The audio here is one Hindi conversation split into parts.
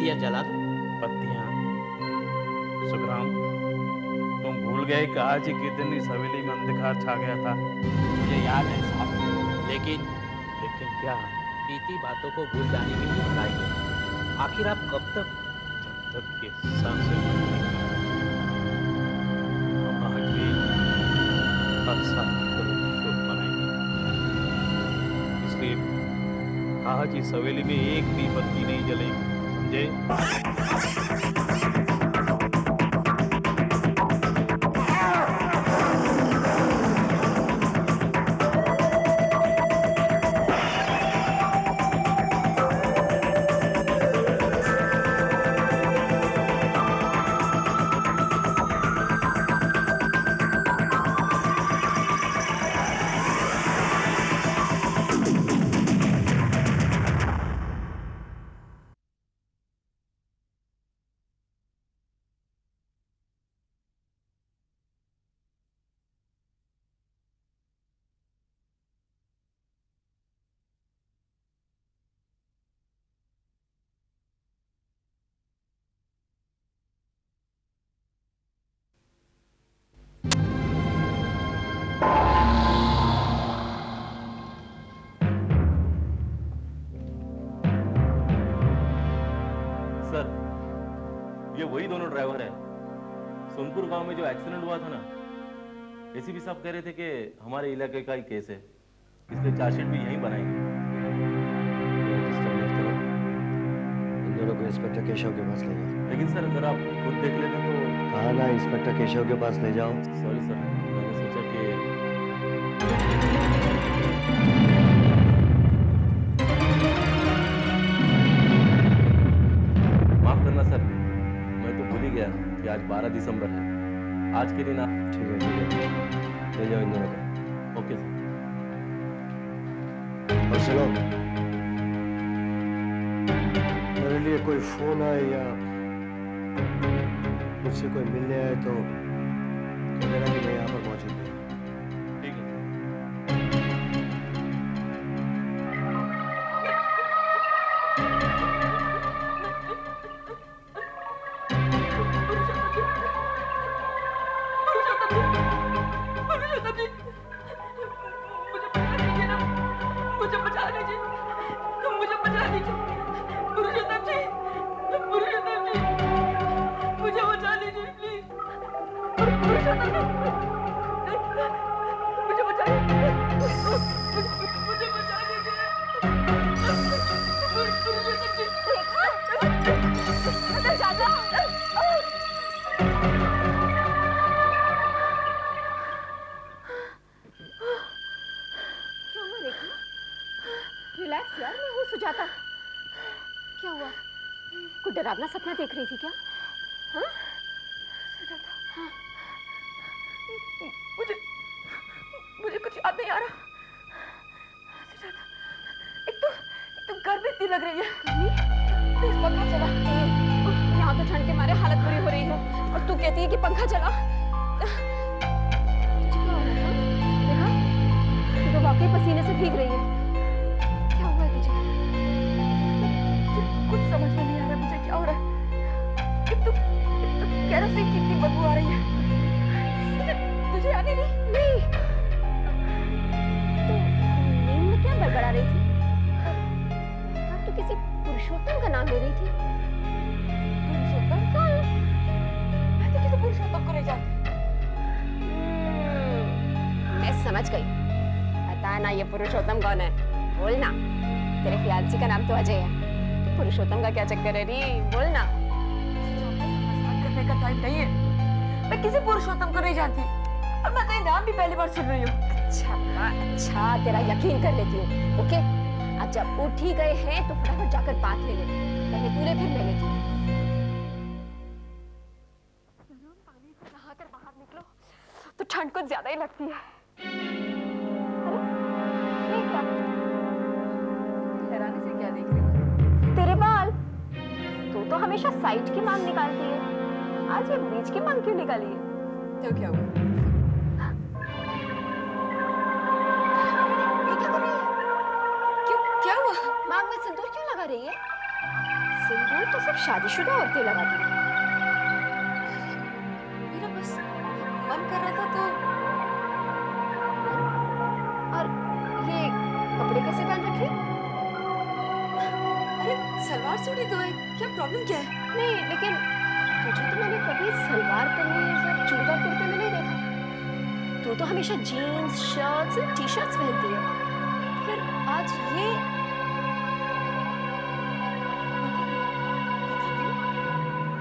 बत्तियां जला दो। पत्तियां? सुखराम, तुम भूल गए कि आज ही के दिन इस हवेली में अंधकार छा गया था। मुझे याद है साहब, लेकिन क्या? बीती बातों को भूल जाने की ही भलाई है। आखिर आप कब तक? जब तक ये सांसें चलेंगी, हम आज भी हर साल की तरह शोक मनाएंगे। इसलिए आज इस हवेली में एक भी बत्ती नहीं जलेगी, समझे? सर, ये वही दोनों ड्राइवर हैं। सोनपुर गांव में जो एक्सीडेंट हुआ था ना, एसीपी साहब कह रहे थे कि हमारे इलाके का ही केस है, इसलिए चार्जशीट भी यहीं बनाएंगे। इन दोनों को इंस्पेक्टर केशव के पास ले जाओ। लेकिन सर, अगर आप खुद देख लेते तो। कहा ना इंस्पेक्टर केशव के पास ले जाओ। सॉरी सर, मैंने सोचा कि माफ करना सर, मैं तो भूल ही गया कि आज 12 दिसंबर है। आज के दिन आप। ठीक है, ले जाओ इन दोनों को। Okay sir. और सुनो, मेरे लिए कोई फोन आए या मुझसे कोई मिलने आए तो कहना कि मैं यहाँ पर मौजूद हूँ। ठीक है। रिलैक्स यार, मैं हूँ सुजाता। क्या हुआ? कुछ डरावना सपना देख रही थी क्या? हाँ? सुजाता, हाँ। मुझे कुछ याद नहीं आ रहा। सुजाता, एक तो गर्मी इतनी लग रही है। गर्मी? प्लीज पंखा चला। यहाँ तो ठंड के मारे हालत बुरी हो रही है और तू कहती है कि पंखा चला। तुझे क्या हो रहा है? देखा, तू तो वाकई पसीने से भीग रही है। कुछ समझ में नहीं आ रहा मुझे क्या हो रहा है। एक तो केरोसिन की इतनी बदबू आ रही है। तुझे आने नहीं। तो नींद में क्या बड़बड़ा रही थी? हाँ, तो किसी पुरुषोत्तम का नाम ले रही थी। पुरुषोत्तम कौन? मैं तो किसी पुरुषोत्तम को नहीं जानती। मैं समझ गई। पता ना ये पुरुषोत्तम कौन है। बोलना, तेरे फियांसी का नाम तो अजय है। पुरुषोत्तम का क्या चक्कर है री? बोलना। मजाक करने का टाइम नहीं है। मैं किसी पुरुषोत्तम को नहीं जानती और मैं तेरा नाम भी पहली बार सुन रही हूँ। अच्छा, तेरा यकीन कर लेती हूँ। ओके, अब जब उठ ही गए हैं तो फटाफट जाकर बात ले ले। पहले तू ले, फिर मैं लेती हूँ। पानी से नहाकर बाहर निकलो तो ठंड कुछ ज्यादा ही लगती है। अरे, ये क्या? हैरानी से क्या देख रही है? तेरे बाल। तू तो हमेशा साइड की मांग निकालती है, आज ये बीच की मांग क्यों निकाली है? तो क्या हुआ? ये क्या कर रही है? क्यों, क्या हुआ? मांग में सिंदूर क्यों लगा रही है? सिंदूर तो सब शादीशुदा औरतें लगाती हैं। मेरा बस मन कर रहा था तो। और ये कपड़े कैसे पहन रखे? अरे सलवार सूट ही तो है, क्या प्रॉब्लम क्या है? नहीं, लेकिन तुझे तो मैंने कभी सलवार कमीज और चूड़दार कुर्ते में नहीं देखा। तू तो हमेशा जीन्स, शर्ट्स और टी शर्ट्स पहनती है, फिर आज ये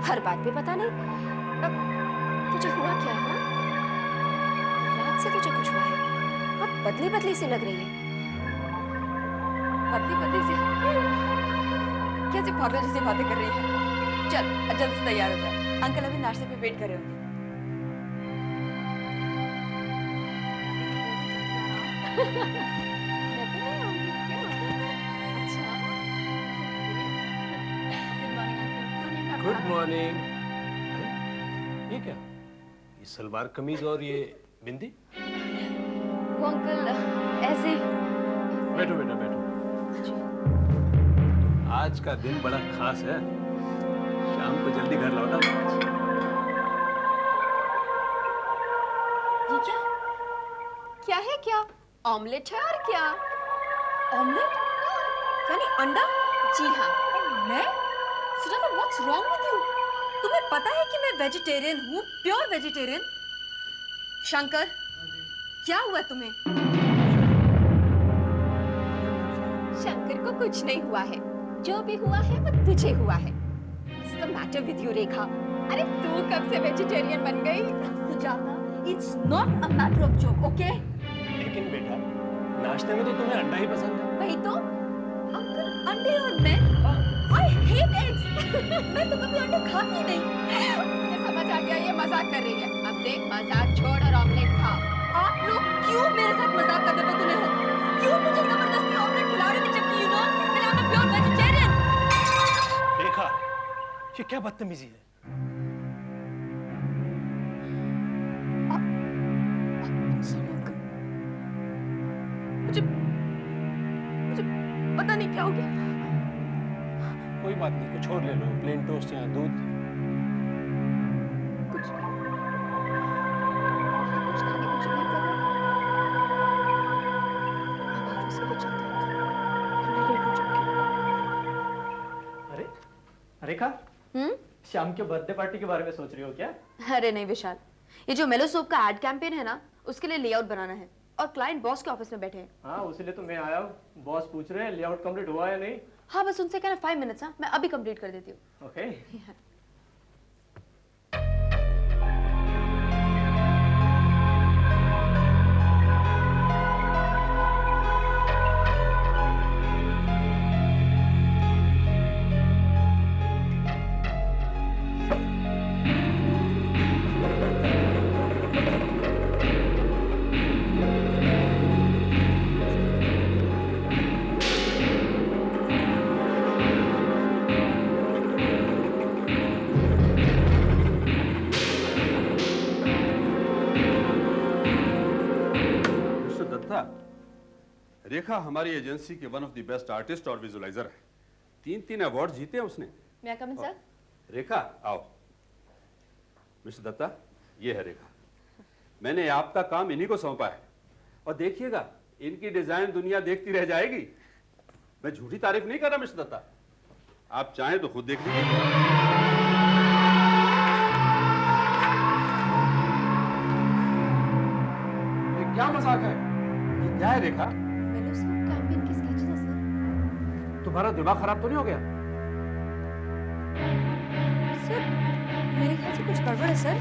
हर बात पे पता नहीं। अब तुझे हुआ क्या है? हाँ? रात से तुझे कुछ हुआ है? बहुत बदली बदली सी लग रही है। पतली पतली सी कैसे पागल जैसी बातें कर रही है। चल जल्द से तैयार हो जा, अंकल अभी नाश्ते पे वेट कर रहे होंगे। मैं तो नहीं आऊंगी, क्यों? अच्छा। Good morning. ये क्या? ये सलवार कमीज और ये बिंदी? वो अंकल ऐसे ही। बैठो बेटा बैठो। आज का दिन बड़ा खास है, शाम को जल्दी घर लौटा। ये क्या? क्या है क्या? ऑमलेट है और क्या? ऑमलेट? यानी अंडा? जी हाँ। मैं? Sujata, what's wrong with you? तुम्हें पता है कि मैं वेजिटेरियन हूँ, प्योर वेजिटेरियन। शंकर, क्या हुआ तुम्हें? शंकर को कुछ नहीं हुआ है, जो भी हुआ है वो तुझे हुआ है। What's the matter with you, रेखा? अरे तू कब से वेजिटेरियन बन गई? Sujata, it's not a matter of joke, okay? लेकिन बेटा, नाश्ते में तो तुम्हें अंडा ही पसंद है। वही तो। अंकल, अंडे और मैं? I hate eggs. मैं तो कभी अंडे खाती नहीं। मुझे समझ आ गया, ये मजाक कर रही है। अब देख, मजाक छोड़ और ऑमलेट खा। आप लोग क्यों मेरे साथ मजाक करने पे तुले हो? क्यों मुझे जबरदस्ती ऑमलेट खिला रहे हो? जबकि you know that I'm a pure vegetarian. देखा, ये क्या बदतमीजी है? मुझे पता नहीं क्या हो गया। कोई बात नहीं, कुछ और ले लो, प्लेन टोस्ट या दूध। कुछ खाने को जी नहीं कर रहा। अब ऑफिस के लिए चलते हैं, मैं लेट हो चुकी हूँ। अरे रेखा, शाम के बर्थडे पार्टी के बारे में सोच रही हो क्या? अरे नहीं विशाल, ये जो मेलो सोप का एड कैंपेन है ना, उसके लिए लेआउट बनाना है और क्लाइंट बॉस के ऑफिस में बैठे हैं। हाँ, उसीलिए तो मैं आया हूँ। बॉस पूछ रहे हैं लेआउट कंप्लीट हुआ या नहीं। हाँ, बस उनसे कहना 5 मिनट्स। हाँ, मैं अभी कंप्लीट कर देती हूँ। ओके। रेखा हमारी एजेंसी के one of the best artist और विजुअलाइजर है। 3 अवार्ड जीते हैं उसने। मैं कम इन सर? रेखा आओ। मिस्टर दत्ता, ये है रेखा। मैंने आपका काम इन्हीं को सौंपा है और देखिएगा इनकी डिजाइन दुनिया देखती रह जाएगी। मैं झूठी तारीफ नहीं कर रहा मिस्टर दत्ता, आप चाहें तो खुद देख लीजिए। ये क्या मजाक है? ये क्या है रेखा? मेलो सोप कैंपेन की स्केचेस है सर। तुम्हारा दिमाग खराब तो नहीं हो गया? सर, मेरे ख्याल से कुछ गड़बड़ है सर।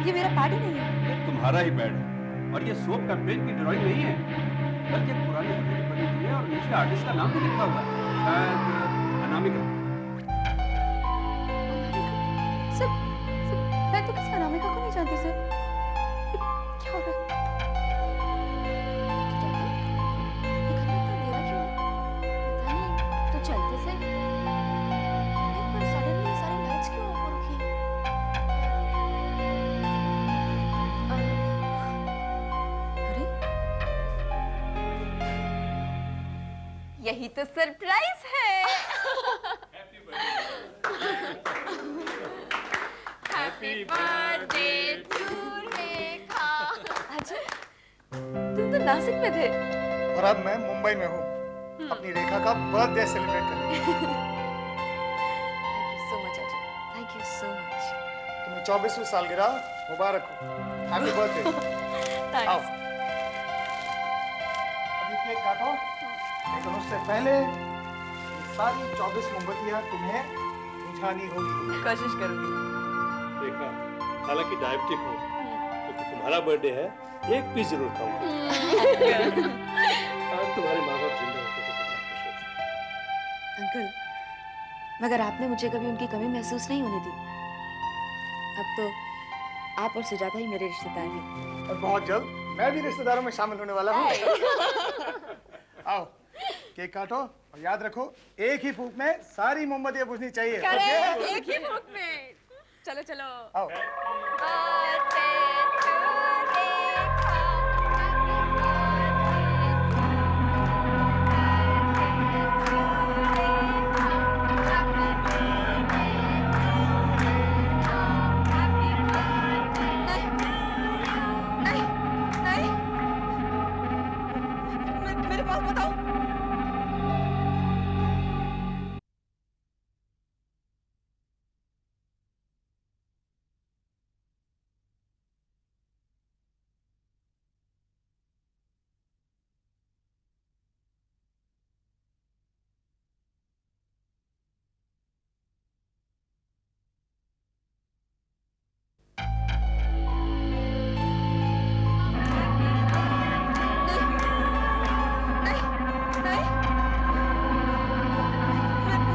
ये मेरा पैड ही नहीं है। ये तुम्हारा ही पैड है और ये सोप कैंपेन की ड्राइंग नहीं है, बल्कि एक पुरानी हवेली बनी हुई है और नीचे आर्टिस्ट का नाम भी लिखा हुआ है, शायद अनामिका। सर, मैं तो किसी अनामिका को नहीं जानती सर। ये क्या हो रहा है? ये घर में इतना अंधेरा क्यों है? पता नहीं, तो चलते से। नहीं, पर सडनली सारी लाइट्स क्यों ऑफ हो रखी हैं? अरे, यही तो सरप्राइज है। हैप्पी बर्थडे टू रेखा। अच्छा, तुम तो नासिक में थे। और अब मैं मुंबई में हूँ अपनी रेखा का बर्थडे सेलिब्रेट करने। Thank you so much Ajay, thank you so much. तुम्हें 24वीं सालगिरह मुबारक हो। Happy birthday. आओ अभी केक काटो, लेकिन उससे पहले ये सारी 24 मोमबत्तियां तुम्हें बुझानी होगी। कोशिश करूंगी। देखा, हालांकि डायबिटिक हो, क्योंकि तुम्हारा बर्थडे है, एक पीस जरूर खाऊंगा। आज तुम्हारे माँ बाप जिंदा होते तो कितना खुश होते। अंकल, मगर आपने मुझे कभी उनकी कमी महसूस नहीं होने दी। अब तो आप और सुजाता ही मेरे रिश्तेदार हैं। और बहुत जल्द मैं भी रिश्तेदारों में शामिल होने वाला हूँ। आओ केक काटो और याद रखो एक ही फूंक में सारी मोमबत्तियां बुझनी चाहिए। करेक्ट, एक ही फूंक में। चलो चलो। आओ बर्थडे टू रेखा, नहीं, नहीं, मेरे पास बताओ।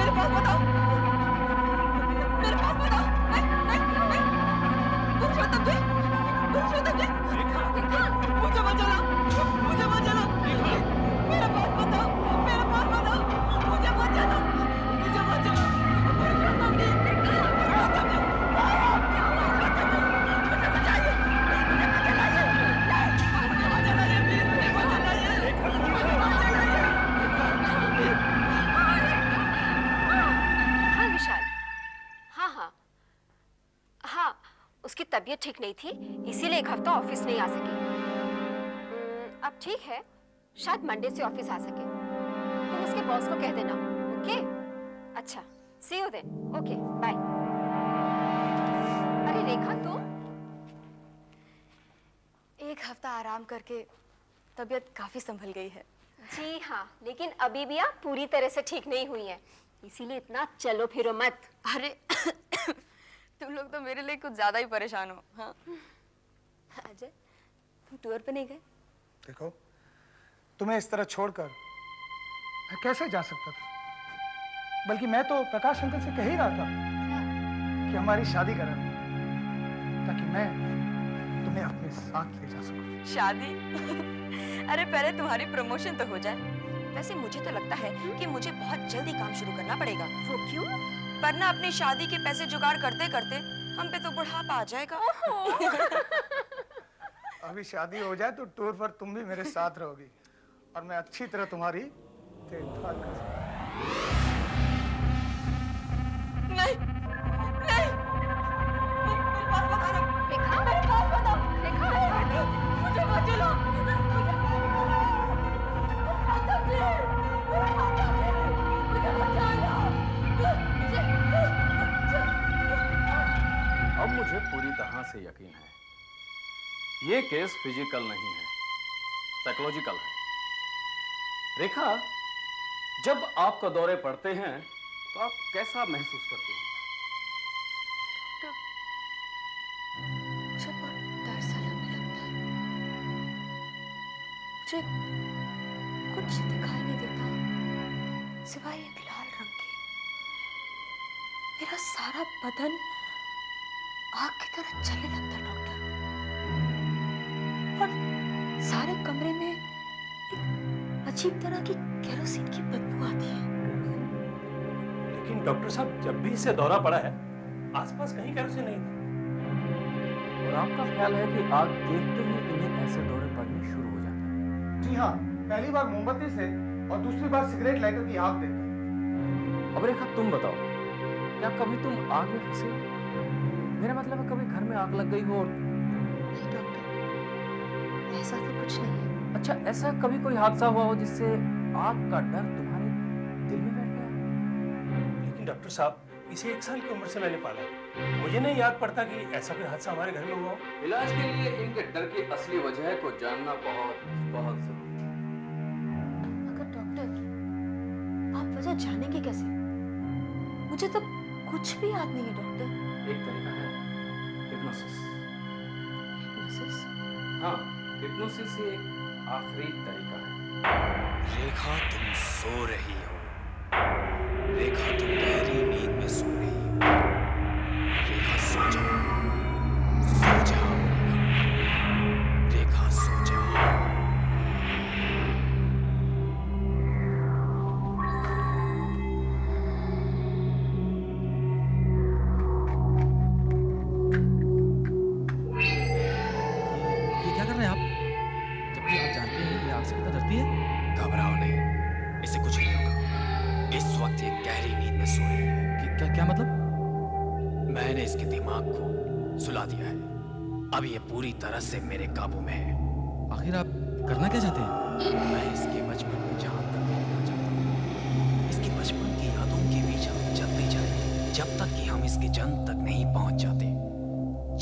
मेरे पास बताओ, मेरे पास बताओ। नहीं, पुरुषोत्तम जी, मुझे मत जलाओ, मुझे मत जलाओ। मेरे पास बताओ, मेरे पास बताओ, मुझे मत जलाओ, मुझे मत जलाओ। पुरुषोत्तम जी, मुझे बचाइए, मुझे मत जलाइए, मुझे मत जलाइए, प्लीज मुझे मत जलाइए, मुझे मत जलाइए। हाँ विशाल, हाँ, उसकी तबीयत ठीक नहीं थी, इसीलिए एक हफ्ता ऑफिस नहीं आ सकी। अब ठीक है, शायद मंडे से ऑफिस आ सके। तुम उसके बॉस को कह देना, ओके? अच्छा, सी यू देन, ओके, बाय। अरे रेखा, तुम? एक हफ्ता आराम करके तबीयत काफी संभल गई है। जी हाँ, लेकिन अभी भी आप पूरी तरह से ठीक नहीं हुई हैं, इसीलिए इतना चलो फिरो मत। अरे तुम लोग तो मेरे लिए कुछ ज्यादा ही परेशान हो। हाँ अजय, तुम टूर पे नहीं गए? देखो, तुम्हें इस तरह छोड़कर मैं कैसे जा सकता था। बल्कि मैं तो प्रकाश अंकल से कह ही रहा था कि हमारी शादी करा, ताकि मैं तुम्हें अपने साथ ले जा सकूं। शादी? अरे पहले तुम्हारी प्रमोशन तो हो जाए। वैसे मुझे तो लगता है कि मुझे बहुत जल्दी काम शुरू करना पड़ेगा। वो क्यों? वरना अपनी शादी के पैसे जुगाड़ करते करते हम पे तो बुढ़ापा आ जाएगा। अभी शादी हो जाए तो टूर पर तुम भी मेरे साथ रहोगी और मैं अच्छी तरह तुम्हारी देखभाल कर सकूंगा। नहीं, नहीं, मेरे पास मत आना। रेखा, मेरे पास मत आओ। रेखा, मुझे मत जलाओ। अब मुझे पूरी तरह से यकीन है, ये केस फिजिकल नहीं है, साइकोलॉजिकल है। रेखा, जब आपको दौरे पड़ते हैं तो आप कैसा महसूस करते हैं? मुझे बहुत डर सा लगने लगता है। मुझे कुछ दिखाई नहीं देता सिवाय एक लाल रंग के। मेरा सारा बदन आग की तरह जलने लगता है डॉक्टर, और सारे कमरे में एक अजीब तरह की केरोसिन की बदबू आती है। लेकिन डॉक्टर साहब, जब भी इसे दौरा पड़ा है, आसपास कहीं केरोसिन नहीं था। और आपका ख्याल है कि आग देखते ही इन्हें ऐसे दौरे पड़ने शुरू हो जाते हैं? जी हाँ, पहली बार मोमबत्ती से और दूसरी बार सिगरेट लाइटर की आग देखकर। अब रेखा, तुम बताओ, क्या कभी तुम आग में फंसे? मेरा मतलब है कभी घर में आग लग गई हो और नहीं डॉक्टर, ऐसा तो कुछ नहीं है। अच्छा ऐसा कभी कोई हादसा हुआ हो जिससे आग का डर तुम्हारे दिल में बैठ गया? लेकिन डॉक्टर साहब, इसे 1 साल की उम्र से मैंने पाला। मुझे नहीं याद पड़ता कि ऐसा कोई हादसा हमारे घर में हुआ हो। इलाज के लिए इनके डर की असली वजह को जानना बहुत बहुत जरूरी है। मगर डॉक्टर, आप वजह जानेंगे कैसे? मुझे तो कुछ भी याद नहीं है डॉक्टर। एक तरीका है हिप्नोसिस। हिप्नोसिस? हाँ, हिप्नोसिस ही एक आखिरी तरीका है। रेखा तुम सो रही हो। रेखा तुम गहरी नींद में सो रही हो। रेखा सो जाओ, सो जाओ रेखा, रेखा सो जाओ। ये क्या कर रहे हैं आप? जबकि आप जानते हैं ये आग से कितना डरती है। घबराओ नहीं, इसे कुछ नहीं होगा। इस वक्त ये गहरी नींद में सो रही है। क्या मतलब? मैंने इसके दिमाग को सुला दिया है। अब ये पूरी तरह से मेरे काबू में है। आखिर आप करना क्या चाहते हैं? मैं इसके बचपन में जहां तक देखना चाहता हूँ। इसके बचपन की यादों के बीच हम चलते जाएंगे जब तक कि हम इसके जन्म तक नहीं पहुंच जाते।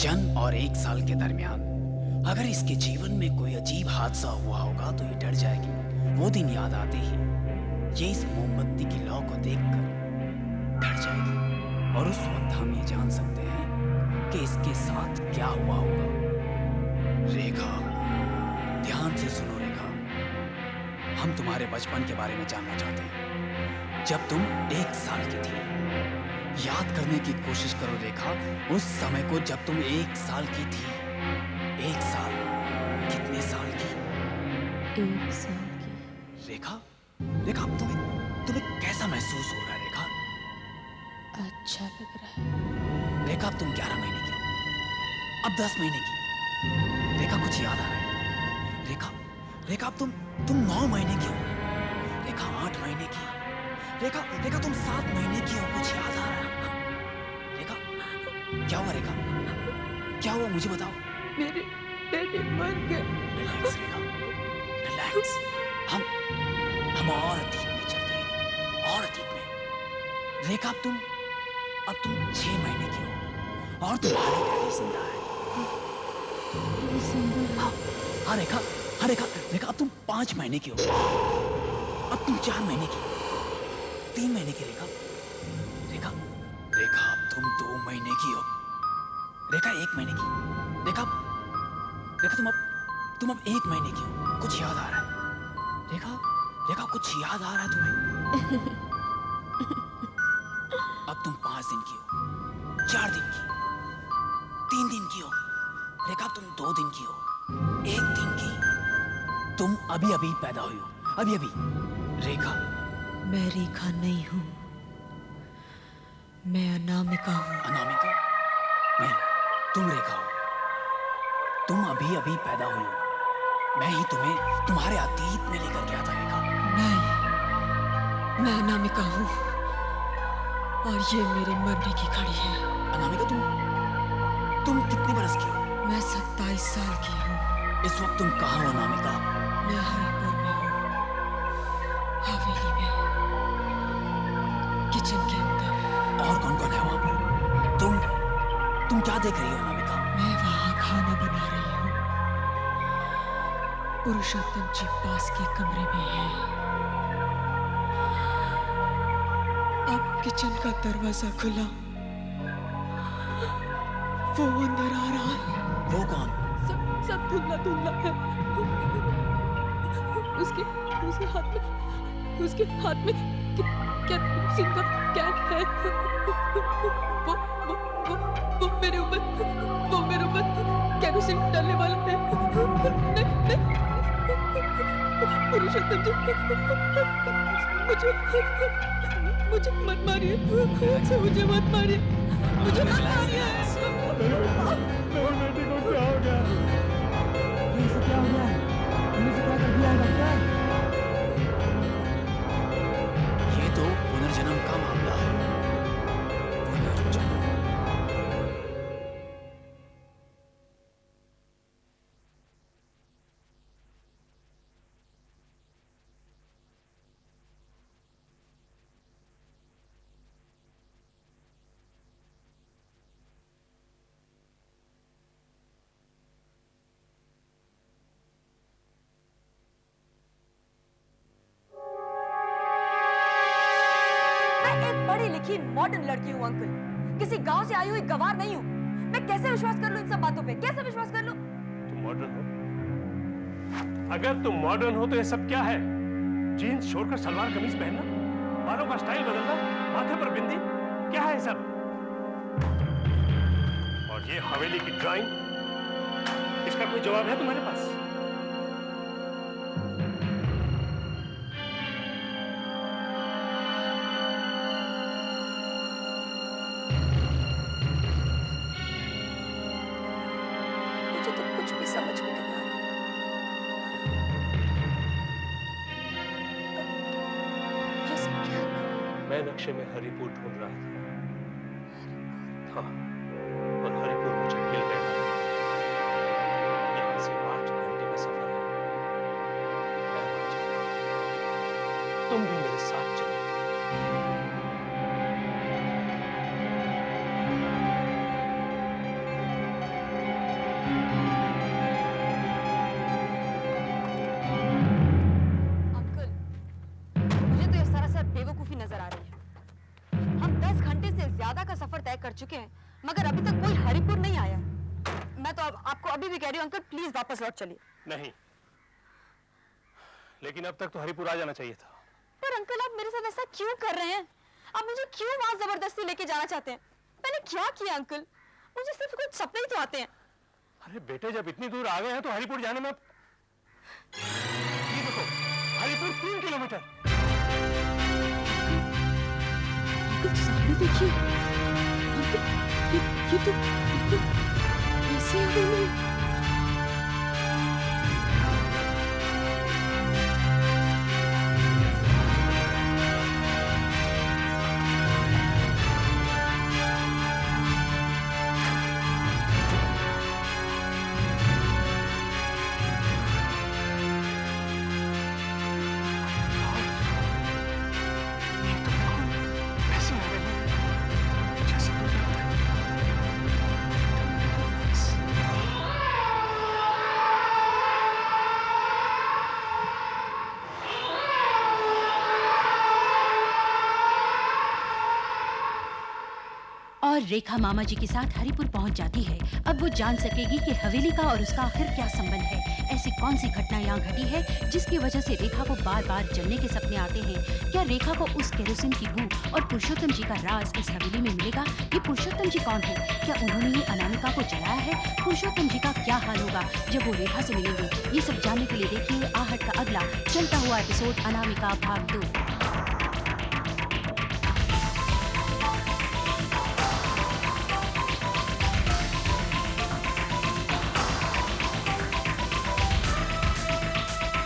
जन्म और 1 साल के दरमियान अगर इसके जीवन में कोई अजीब हादसा हुआ होगा तो ये डर जाएगी। वो दिन याद आते ही ये इस मोमबत्ती की लौ को देखकर डर जाएगी और उस वक्त हम ये जान सकते हैं कि इसके साथ क्या हुआ होगा। रेखा, ध्यान से सुनो रेखा, हम तुम्हारे बचपन के बारे में जानना चाहते हैं। जब तुम 1 साल की थी, याद करने की कोशिश करो रेखा, उस समय को जब तुम 1 साल की थी। 1 साल, कितने साल की? 1 साल की। रेखा, रेखा तुम्हें कैसा महसूस हो रहा है रेखा? अच्छा लग रहा है। रेखा अब तुम 11 महीने की हो, अब 10 महीने की। रेखा कुछ याद आ रहा है? रेखा, रेखा अब तुम 9 महीने की हो। रेखा 8 महीने की। रेखा, रेखा तुम 7 महीने की हो, कुछ याद आ रहा है? रेखा, क्या हुआ रेखा? क्या हुआ मुझे बताओ। मेरे डैडी मर गए। रिलैक्स रेखा, रिलैक्स। हम और अतीत में चलते हैं, और अतीत में। रेखा अब तुम 6 महीने की हो और तुम्हारे डैडी जिंदा है। हाँ रेखा, हाँ रेखा, रेखा अब तुम 5 महीने की हो। अब तुम 4 महीने की, 3 महीने की रेखा। रेखा, रेखा अब तुम 2 महीने की हो। रेखा 1 महीने की। रेखा, रेखा तुम अब 1 महीने की हो, कुछ याद आ रहा है? रेखा, रेखा कुछ याद आ रहा है तुम्हें? अब तुम 5 दिन की हो, 4 दिन की, 3 दिन की हो। रेखा तुम 2 दिन की हो, 1 दिन की। तुम अभी अभी पैदा हुई हो, अभी अभी। रेखा, मैं रेखा नहीं हूँ, मैं अनामिका हूँ। अनामिका? नहीं, तुम रेखा हो। तुम अभी अभी पैदा हुई हो। मैं ही तुम्हें तुम्हारे अतीत में लेकर गया था रेखा। नहीं, मैं अनामिका हूँ और ये मेरे मरने की घड़ी है। अनामिका तुम कितने बरस की हो? मैं 27 साल की हूँ। इस वक्त तुम कहाँ हो अनामिका? मैं हरिपुर में हूँ, हवेली में, किचन के अंदर। और कौन कौन है वहाँ पर? तुम क्या देख रही हो अनामिका? मैं वहाँ खाना बना रही हूँ। पुरुषोत्तम जी पास के कमरे में है। अब किचन का दरवाजा खुला, वो अंदर आ रहा है। वो कौन? सब धुंधला धुंधला है। उसके हाथ में केरोसिन का कैन है। वो मेरे ऊपर केरोसिन डालने वाला है। नहीं, पुरुषोत्तम जी, मुझे मत मारिए, मुझे मत मारिए, मुझे मत मारिए। ये तो पुनर्जन्म का मामला है। पुनर्जन्म। लिखी मॉडर्न लड़की हूँ अंकल, किसी गांव से आई हुई गवार नहीं हूँ। मैं कैसे विश्वास कर लूँ इन सब बातों पे? कैसे विश्वास कर लूँ? तुम मॉडर्न हो? अगर तुम मॉडर्न हो तो ये सब क्या है? जीन्स छोड़कर सलवार कमीज पहनना, बालों का स्टाइल बदलना, माथे पर बिंदी, क्या है सब? और ये हवेली की ड्राइंग, इसका कोई जवाब है तुम्हारे पास? मुझे तो कुछ भी समझ में नहीं आ रहा। ये सब क्या है? मैं नक्शे में हरिपुर ढूंढ रहा था। हाँ, और हरिपुर मुझे मिल गया। यहाँ से 8 घंटे का सफर है। मैं वहाँ जाऊँगा। तुम भी मेरे साथ चलो। अंकल, मुझे तो ये सरासर बेवकूफी नजर आ रही है। हम 10 घंटे से ज्यादा का सफर तय कर चुके हैं, मगर अभी तक कोई हरिपुर नहीं आया। मैं तो आपको अभी भी कह रही हूँ अंकल, प्लीज वापस लौट चलिए। नहीं, लेकिन अब तक तो हरिपुर आ जाना चाहिए था। पर अंकल, आप मेरे साथ ऐसा क्यों कर रहे हैं? आप मुझे क्यों वहां जबरदस्ती लेके जाना चाहते हैं? मैंने क्या किया अंकल? मुझे सिर्फ कुछ सपने ही तो आते हैं। अरे बेटे, जब इतनी दूर आ गए हैं तो हरिपुर जाने में ये देखो, हरिपुर 3 किलोमीटर। अंकल सामने देखिए। अंकल, ये तो बिल्कुल ऐसे ही नहीं। और रेखा मामा जी के साथ हरिपुर पहुंच जाती है। अब वो जान सकेगी कि हवेली का और उसका आखिर क्या संबंध है। ऐसी कौन सी घटना यहाँ घटी है जिसकी वजह से रेखा को बार बार जलने के सपने आते हैं। क्या रेखा को उस केरोसिन की बू और पुरुषोत्तम जी का राज इस हवेली में मिलेगा? ये पुरुषोत्तम जी कौन है? क्या उन्होंने ही अनामिका को जलाया है? पुरुषोत्तम जी का क्या हाल होगा जब वो रेखा से मिलेंगे? ये सब जानने के लिए देखिए आहट का अगला चलता हुआ एपिसोड अनामिका भाग 2।